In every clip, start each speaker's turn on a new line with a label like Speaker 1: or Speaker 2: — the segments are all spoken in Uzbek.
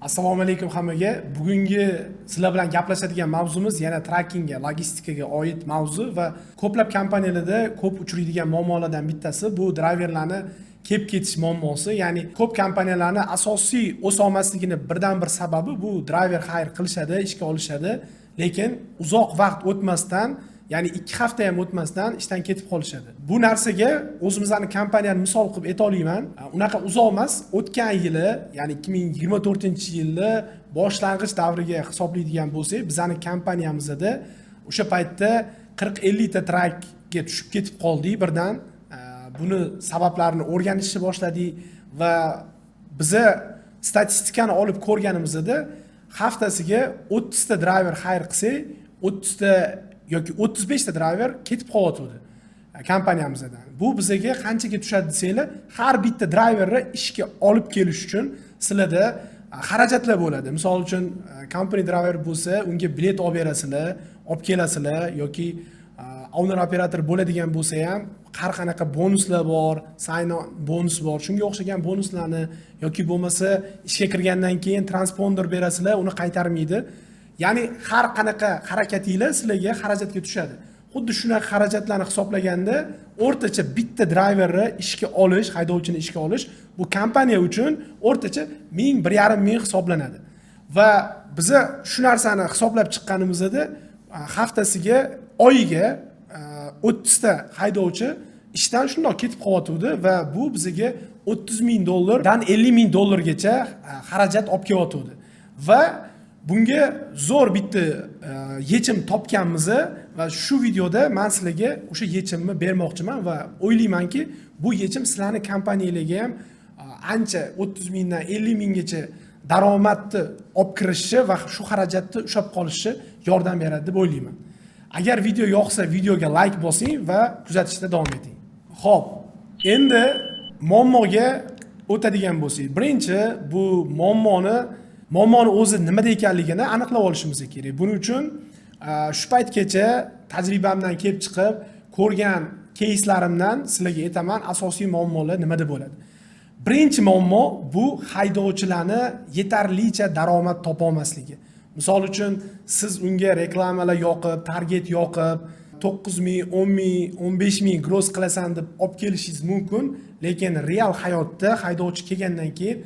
Speaker 1: Assalomu alaykum hammaga. Bugungi sizlar bilan gaplashadigan mavzumiz yana trackingga, logistikaga oid mavzu va ko'plab kompaniyalarda ko'p uchraydigan muammolardan bittasi bu driverlarni kelib ketish muammosi. Ya'ni ko'p kompaniyalarni asosiy o'sa olmasligining birdan bir sababi bu driver hire qilishadi, ishga olishadi, lekin uzoq vaqt o'tmasdan, ya'ni 2 hafta ham o'tmasdan ishdan ketib qolishadi. Bu narsaga o'zimizning kompaniyani misol qilib ayta olaman. Unaqa uzoq emas, o'tgan yili, ya'ni 2024-yilda boshlang'ich davriga hisoblaydigan bo'lsak, bizning kompaniyamizda o'sha paytda 40-50 ta trackga tushib ketib qoldik birdan. Buni sabablarini o'rganishni boshladik va biza statistikani olib ko'rganimizda haftasiga 30 ta driver hire qilsak, 30 ta yoki 35 ta driver ketib qolyotdi kompaniyamizdan. Bu bizga qanchaga tushadi desanglar, har bitta driverni ishga olib kelish uchun sizlarda xarajatlar bo'ladi. Misol uchun, company driver bo'lsa, unga bilet olib berasizlar, olib kelasizlar yoki owner operator bo'ladigan bo'lsa ham har qanaqa bonuslar bor, sign-on bonus bor. Shunga o'xshagan bonuslarni yoki bo'lmasa ishga kirgandan keyin transponder berasizlar, uni qaytarmaydi. Ya'ni har qanaqa harakatinglar sizlarga xarajatga tushadi. Xuddi shunaqa xarajatlarni hisoblaganda o'rtacha bitta driverni ishga olish, haydovchini ishga olish bu kompaniya uchun o'rtacha 1000-1.5 ming hisoblanadi. Va biz shu narsani hisoblab chiqqanimizda haftasiga, oyiga 30 ta haydovchi ishdan shundoq ketib qolyotdi va bu bizga $30,000 dan $50,000 xarajat olib kelyotdi. Va bunga zo'r bitta yechim topganmiz va shu videoda men sizlarga o'sha yechimni bermoqchiman va o'ylaymanki, bu yechim sizlarning kompaniyalarga ham ancha 30 mingdan 50 minggacha daromadni olib kirishi va shu xarajatni ushlab qolishga yordam beradi deb o'ylayman. Agar video yoqsa, videoga like bosing va kuzatishda davom eting. Xo'p, endi muammoga o'tadigan bo'lsak, birinchi bu muammoni o'zi nimada ekanligini aniqlab olishimiz kerak. Buning uchun shu paytgacha tajribamdan kelib chiqib, ko'rgan кейslarimdan sizlarga aytaman, asosiy muammolar nimada bo'ladi. Birinchi muammo bu haydovchilarni yetarlicha daromad topa olmasligi. Misol uchun, siz unga reklamalar yoqib, target yoqib, 9 ming, 10 ming, 15 ming gross qilasan deb olib kelishingiz mumkin, lekin real hayotda haydovchi kelgandan keyin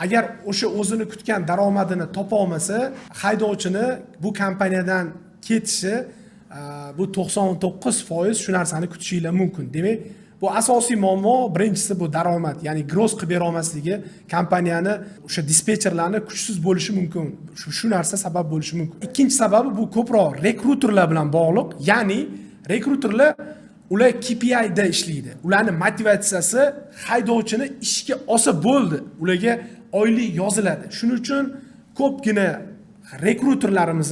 Speaker 1: agar o'sha o'zini kutgan daromadini topa olmasa, haydovchini bu kompaniyadan ketishi bu 99% shu narsani kutishinglar mumkin. Demak, bu asosiy muammo. Birinchisi bu daromad, ya'ni gross qilib bera olmasligi, kompaniyani o'sha dispetcherlarni kuchsiz bo'lishi mumkin. Shu narsa sabab bo'lishi mumkin. Ikkinchi sababi bu ko'proq rekruterlar bilan bog'liq. Ya'ni rekruterlar ular KPI da ishlaydi. Ularning motivatsiyasi haydovchini ishga olsa bo'ldi. Ularga oylik yoziladi. Shuning uchun ko'pgina rekruterlarimiz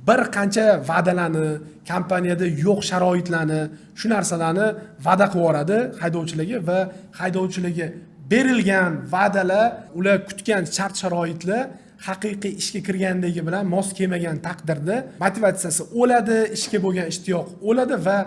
Speaker 1: bir qancha va'dalarni, kompaniyada yo'q sharoitlarni, shu narsalarni va'da qilib yuboradi haydovchilarga va haydovchilarga berilgan va'dalar, ular kutgan shart-sharoitlar haqiqiy ishga kirgandagi bilan mos kelmagan taqdirda motivatsiyasi o'ladi, ishga bo'lgan ishtiyoq o'ladi va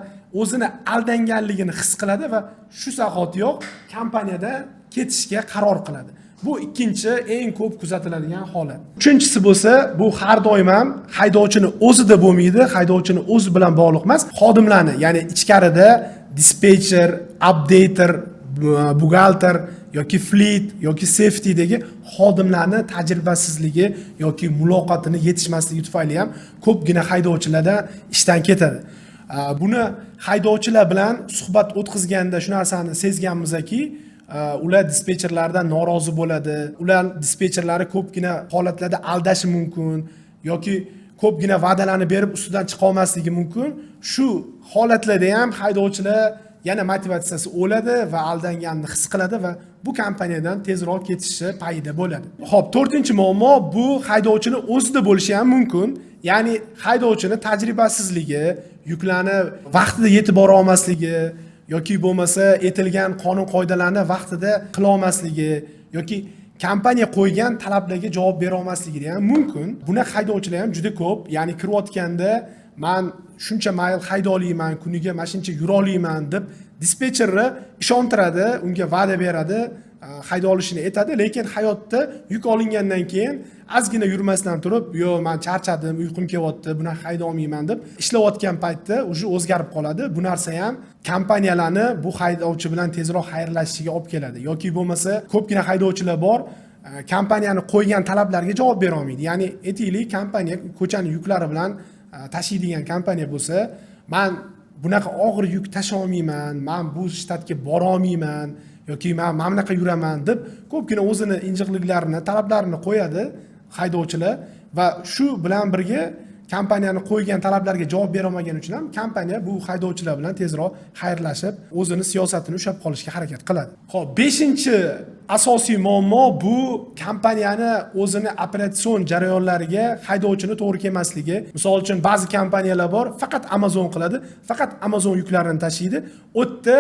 Speaker 1: o'zini aldanganligini his qiladi va shu zahotiyoq kompaniyadan ketishga qaror qiladi. Bu ikkinchi eng ko'p kuzatiladigan holat. Uchinchisi bo'lsa, bu har doim ham haydovchini o'zida bo'lmaydi, haydovchini o'zi bilan bog'liq emas, xodimlarni, ya'ni ichkarida dispetcher, updater, bugalter yoki fleet yoki safetydagi xodimlarni tajribasizligi yoki muloqotini yetishmasligi tufayli ham ko'pgina haydovchilarda ishdan ketadi. Buni haydovchilar bilan suhbat o'tkazganda shu narsani sezganmizki, ular dispetcherlardan norozi bo'ladi. Ular dispetcherlari ko'pgina holatlarda aldashi mumkin yoki ko'pgina va'dalarni berib ustidan chiqa olmasligi mumkin. Shu holatlarda ham haydovchilar yana motivatsiyasi o'ladi va aldanganini his qiladi va bu kompaniyadan tezroq ketishi payida bo'ladi. Xo'p, to'rtinchi muammo bu haydovchini o'zida bo'lishi ham mumkin. Ya'ni haydovchini tajribasizligi, yuklarni vaqtida yetib bora olmasligi yoki bo'lmasa aytilgan qonun-qoidalarni vaqtida qila olmasligi yoki kompaniya qo'ygan talablarga javob bera olmasligi ham mumkin. Buni haydovchilar ham juda ko'p, ya'ni kirayotganda men shuncha mayl hayda olayman, kuniga mana shuncha yura olayman deb dispetcherni ishontiradi, unga va'da beradi hayda olishini aytadi, lekin hayotda yuk olingandan keyin ozgina yurmasdan turib, "Yo'q, men charchadim, uyqum kelyapti, buni hayda olmayman" deb ishlayotgan paytda уже o'zgarib qoladi. Bu narsa ham kompaniyalarni bu haydovchi bilan tezroq xayrlashishiga olib keladi. Yoki bo'lmasa, ko'pgina haydovchilar bor, kompaniyani qo'ygan talablarga javob bera olmaydi. Ya'ni aytaylik, kompaniya ko'chani yuklari bilan tashiydigan kompaniya bo'lsa, "Men bunaqa og'ir yuk tasha olmayman, men bu shtatga bora olmayman" yoki "Men mana bunaqa yuraman" deb ko'pgina o'zini injiqliklarini, talablarini qo'yadi haydovchilar va shu bilan birga kompaniyani qo'ygan talablarga javob bera olmagani uchun ham kompaniya bu haydovchilar bilan tezroq xayrlashib, o'zini siyosatini ushlab qolishga harakat qiladi. Xo'p, 5-chi asosiy muammo bu kompaniyani o'zini operatsion jarayonlariga haydovchini to'g'ri kelmasligi. Misol uchun ba'zi kompaniyalar bor, faqat Amazon qiladi, faqat Amazon yuklarini tashiydi. U yerda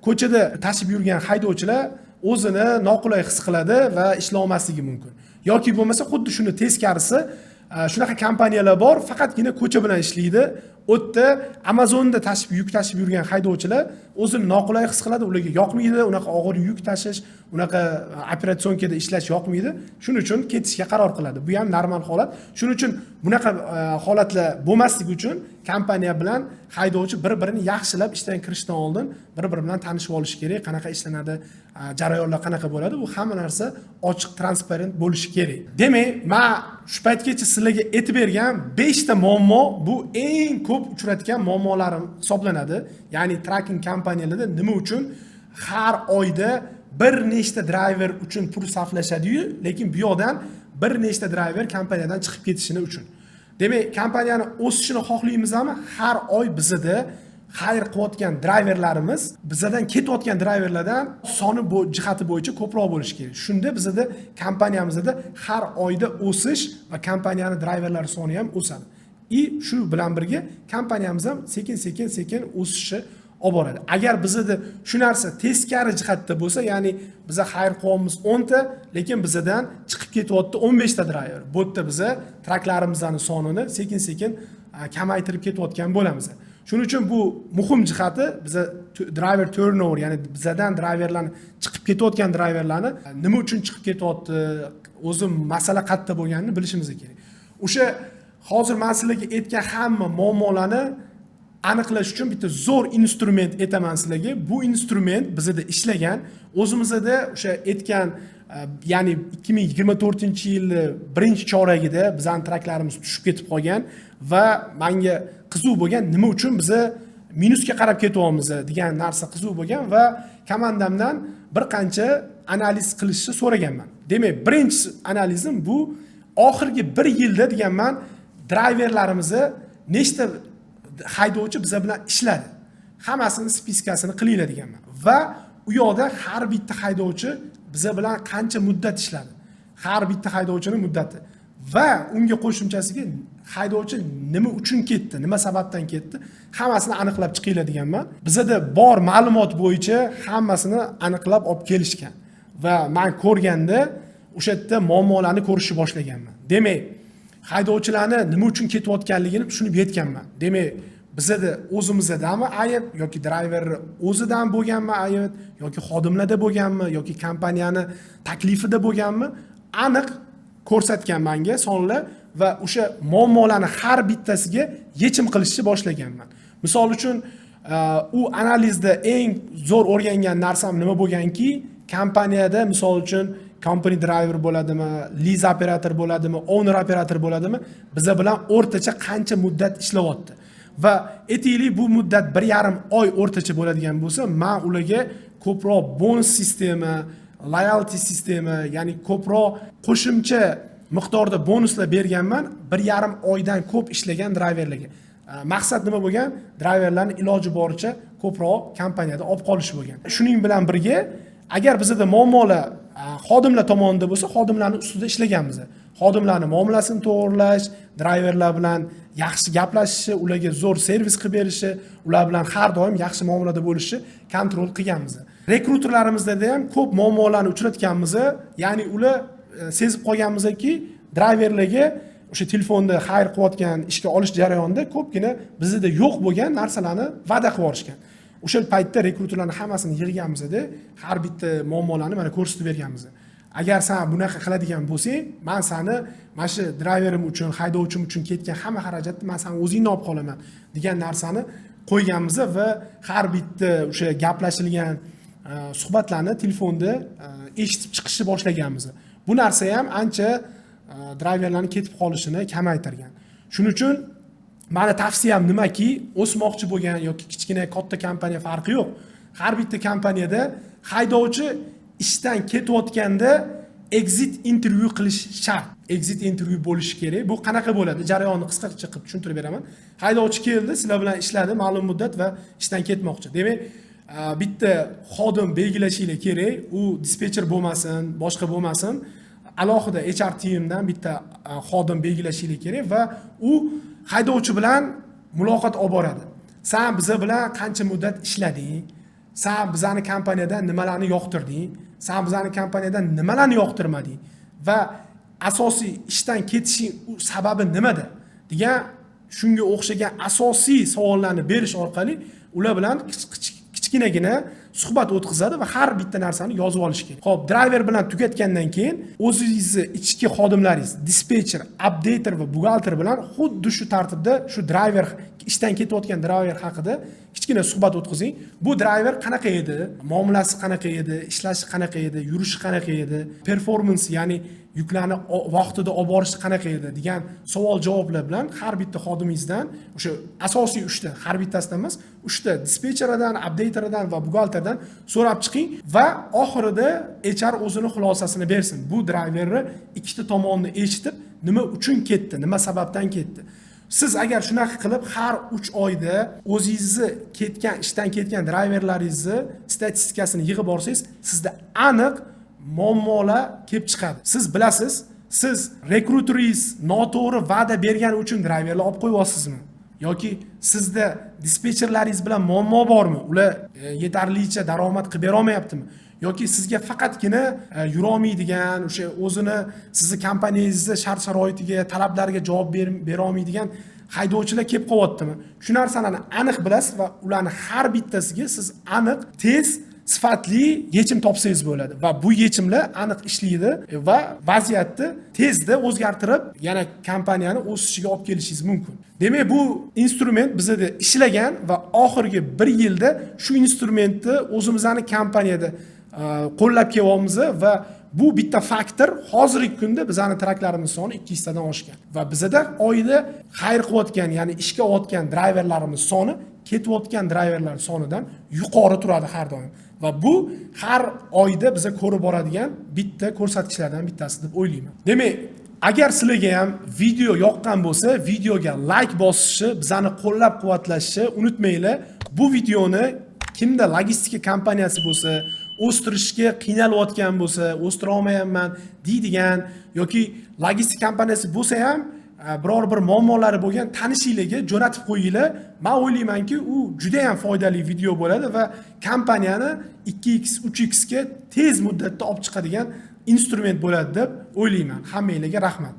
Speaker 1: ko'chada tashib yurgan haydovchilar o'zini noqulay his qiladi va ishlay olmasligi mumkin. Yoki bo'lmasa xuddi shuni teskarisi, shunaqa kompaniyalar bor, faqatgina ko'cha bilan ishlaydi. U yerda Amazonda yuk tashib yurgan haydovchilar o'zini noqulay his qiladi, ularga yoqmaydi, unaqa og'ir yuk tashish, unaqa operatsionkada ishlash yoqmaydi. Shuning uchun ketishga qaror qiladi. Bu ham normal holat. Shuning uchun bunaqa holatlar bo'lmasligi uchun kompaniya bilan haydovchi bir-birini yaxshilab ishdan kirishdan oldin bir-biri bilan tanishib olish kerak. Qanaqa ishlanadi, jarayonlar qanaqa bo'ladi, bu hamma narsa ochiq, transparent bo'lishi kerak. Demak, men shu paytgacha sizlarga aytib bergan 5 ta muammo bu eng ko'p uchrayotgan muammolarim hisoblanadi. Ya'ni tracking kompaniyalarda nima uchun har oyda bir nechta driver uchun pul sarflashadi-yu, lekin bu yoqdan bir nechta driver kompaniyadan chiqib ketishini uchun. Demak, kompaniyani o'sishini xohlaymizmi? Har oy bizda xayr qilayotgan driverlarimiz bizdan ketayotgan driverlardan soni jihati bo'yicha ko'proq bo'lishi kerak. Shunda bizda kompaniyamizda har oyda o'sish va kompaniyani driverlari soni ham o'sadi. Shu bilan birga kompaniyamiz ham sekin o'sishi olib boradi. Agar bizda shu narsa teskari jihatda bo'lsa, ya'ni biz xayr qilyapmiz 10 ta, lekin bizdan chiqib ketyapti 15 ta driver. Bu yerda biz traklarimizning sonini sekin kamaytirib ketayotgan bo'lamiz. Shuning uchun bu muhim jihati, biz driver turnover, ya'ni bizdan driverlarni chiqib ketayotgan driverlarni nima uchun chiqib ketyapti, o'zi masala qayerda bo'lganini bilishimiz kerak. O'sha hozir men sizlarga aytgan hamma muammolarni aniqlash uchun bitta zo'r instrument aytaman sizlarga. Bu instrument bizda ishlagan, o'zimizda o'sha aytgan, ya'ni 2024-yil birinchi choragida bizning traklarimiz tushib ketib qolgan va menga qiziq bo'lgan, nima uchun biz minusga qarab ketyapmiz degan narsa qiziq bo'lgan va komandamdan bir qancha analiz qilishni so'raganman. Demak, birinchi analizim bu oxirgi 1 yilda deganman, driverlarimizni nechta haydovchi biz bilan ishladi. Hammasini spiskasini qilinglar deganman. Va u yoqda har bitta haydovchi biz bilan qancha muddat ishladi. Har bitta haydovchining muddati va unga qo'shimchasiga haydovchi nima uchun ketdi, nima sababdan ketdi, hammasini aniqlab chiqinglar deganman. Bizda bor ma'lumot bo'yicha hammasini aniqlab olib kelishgan va men ko'rganda o'sha yerda muammolarni ko'rishni boshlaganman. Demak, haydovchilarni nima uchun ketayotganligini tushunib yetganman. Demak, bizda o'zimizdami ayb yoki driver o'zidan bo'lganmi ayb yoki xodimlarda bo'lganmi yoki kompaniyani taklifida bo'lganmi, aniq ko'rsatgan menga sonlar va o'sha muammolarni har bittasiga yechim qilishni boshlaganman. Misol uchun, u analizda eng zo'r o'rgangan narsam nima bo'lganki, kompaniyada misol uchun company driver bo'ladimi, lease operator bo'ladimi, owner operator bo'ladimi, biza bilan o'rtacha qancha muddat ishlayapti. Va aytaylik, bu muddat 1,5 oy o'rtacha bo'ladigan bo'lsa, men ularga ko'proq bonus sistemi, loyalty sistemi, ya'ni ko'proq qo'shimcha miqdorda bonuslar berganman 1,5 oydan ko'p ishlagan driverlarga. Maqsad nima bo'lgan? Driverlarni iloji boricha ko'proq kompaniyada olib qolish bo'lgan. Shuning bilan birga, agar bizda muammolar xodimlar tomonidan bo'lsa, xodimlarning ustida ishlaganmiz. Xodimlarning muomalasini to'g'rilash, driverlar bilan yaxshi gaplashishi, ularga zo'r servis qilib berishi, ular bilan har doim yaxshi muomalada bo'lishi kontrol qilganmiz. Rekruterlarimizda ham ko'p muammolarni uchratganmiz. Ya'ni ular sezib qolganmizki, driverlarga o'sha telefonda xayr qilayotgan ishga olish jarayonida ko'pgina bizda yo'q bo'lgan narsalarni va'da qilib yorishgan. O'sha paytda rekruterlarning hammasini yig'ganmizda har bitta muammolarni mana ko'rsatib berganmiz. Agar sen bunaqa qiladigan bo'lsang, men seni mana shu driverim uchun, haydovchim uchun ketgan hamma xarajatni men seni o'zingni olib qolaman degan narsani qo'yganmiz va har bitta o'sha gaplashilgan suhbatlarni telefonda eshitib chiqishni boshlaganmiz. Bu narsa ham ancha driverlarning ketib qolishini kamaytirgan. Shuning uchun meni tavsiyam nimaki, o'smoqchi bo'lgan yoki kichkina katta kompaniya farqi yo'q. Har bitta kompaniyada haydovchi ishdan ketayotganda exit interview qilish shart. Exit interview bo'lishi kerak. Bu qanaqa bo'ladi? Jarayonni qisqacha qilib tushuntirib beraman. Haydovchi keldi, sizlar bilan ishladi ma'lum muddat va ishdan ketmoqchi. Demak, bitta xodim belgilashingiz kerak. U dispetcher bo'lmasin, boshqa bo'lmasin. Alohida HR teamdan bitta xodim belgilashingiz kerak va u haydovchi bilan muloqot olib boradi. Sen biza bilan qancha muddat ishlading? Sen bizani kompaniyadan nimalarni yoqtirding? Sen bizani kompaniyadan nimalarni yoqtirmading? Va asosiy ishdan ketishing sababi nimada? degan shunga o'xshagan asosiy savollarni berish orqali ular bilan kichkinagina suhbat o'tkazadi va har bitta narsani yozib olish kerak. Xo'p, driver bilan tugatgandan keyin o'zingizni ichki xodimlaringiz, dispetcher, updater va buxgalter bilan xuddi shu tartibda shu driver ishdan ketayotgan driver haqida kichkina suhbat o'tkazing. Bu driver qanaqa edi? Muomalasi qanaqa edi? Ishlashi qanaqa edi? Yurishi qanaqa edi? Performance, ya'ni yuklarni vaqtida olib borish qanaqa edi degan savol-javoblar bilan har bitta xodimingizdan o'sha asosiy 3 ta, har bittasidan emas, 3 ta dispetcheridan, updateridan va buxgalterdan so'rab chiqing va oxirida HR o'zini xulosasini bersin. Bu driverni ikkita tomonni eshitib, nima uchun ketdi, nima sababdan ketdi. Siz agar shunaqa qilib har 3 oyda o'zingizni ishdan ketgan driverlaringizni statistikasini yig'ib borsangiz, sizda aniq muammolar kelib chiqadi. Siz bilasiz, siz rekruteringiz noto'g'ri va'da bergani uchun driverlar olib qo'yyapsizmi? Yoki sizda dispetcherlaringiz bilan muammo bormi? Ular yetarlicha daromad qilib bera olmayaptimi? Yoki sizga faqatgina yura olmaydigan, o'sha o'zini sizni kompaniyangizni shart-sharoitiga, talablariga javob bera olmaydigan haydovchilar kelib qolyaptimi? Shu narsalarni aniq bilasiz va ularni har bittasiga siz aniq, tez, sifatli yechim topsangiz bo'ladi va bu yechimlar aniq ishlaydi va vaziyatni tezda o'zgartirib, yana kompaniyani o'sishiga olib kelishingiz mumkin. Demak, bu instrument bizda ishlagan va oxirgi 1 yilda shu instrumentni o'zimizning kompaniyada qo'llab kelyapmiz va bu bitta faktor hozirgi kunda bizning traklarimiz soni 200 tadan oshgan va bizda oyda xayr qilayotgan, ya'ni ishga olayotgan driverlarimiz soni ketayotgan driverlar sonidan yuqori turadi har doim. Va bu har oyda biza ko'rib boradigan bitta ko'rsatkichlardan bittasi deb o'ylayman. Demak, agar sizlarga ham video yoqqan bo'lsa, videoga like bosishni, bizani qo'llab-quvvatlashni unutmanglar. Bu videoni kimda logistika kompaniyasi bo'lsa, o'stirishga qiynalayotgan bo'lsa, o'stira olmayapman deydigan yoki logistika kompaniyasi bo'lsa ham biror bir muammolari bo'lgan tanishinglarga jo'natib qo'yinglar. Men o'ylaymanki, u juda ham foydali video bo'ladi va kompaniyani 2x, 3x ga tez muddatda olib chiqadigan instrument bo'ladi deb o'ylayman. Hammanglarga rahmat.